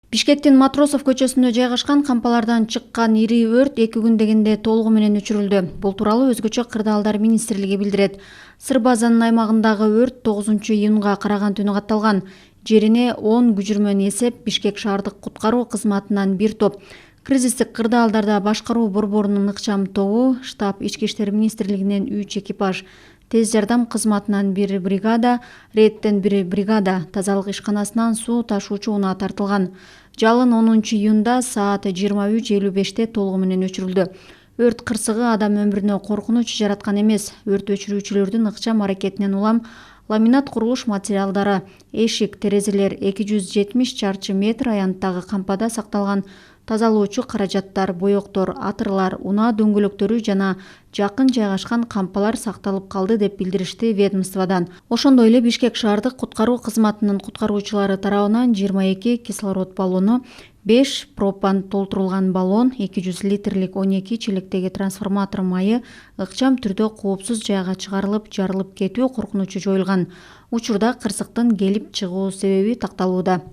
Бишкектин Матросов көчөсүндө жайгашкан кампалардан чыккан ири өрт 2 күн дегенде толугу менен өчүрүлдү. Бул тууралуу Өзгөчө кырдаалдар министрлиги билдирет. Сыр базанын аймагындагы өрт 9-июнга караган түнү катталган. Жерине 10 күчүрмөнү эсеп Бишкек шаардык куткаруу кызматынан бир топ, кризистик кырдаалдарда башкаруу борборунун ыкчам тобу, штаб Ички иштер министрлигинен 3 экипаж, тез жардам кызматынан 1 бригада, рейдтен 1 бригада, тазалык ишканасынан суу ташуучу унаа тартылган. Жалын 10-июнда саат 23:55 толугу менен өчүрүлдү. Өрт кырсыгы адам өмүрүнө коркунуч жараткан эмес. Өрт өчүрүүчүлөрдүн ыкчам аракетинен улам ламинат курулуш материалдары, эшик, терезелер 270 чарчы метр аянттагы кампада сакталган тазалоочу каражаттар, боектор, атырлар, унаа дөңгөлөктөрү жана жакын жайгашкан кампалар сакталып калды деп билдиришти ведомстводан. Ошондой эле Бишкек шаардык куткаруу кызматынын куткаруучулары тарабынан 22 кислород баллону, 5 пропан толтурулган баллон, 200 литрлик 12 челектеги трансформатор майы ыкчам түрдө коопсуз жайга чыгарылып, жарылып кетүү коркунучу жоюлган. Учурда кырсыктын келип чыгуу себеби такталууда.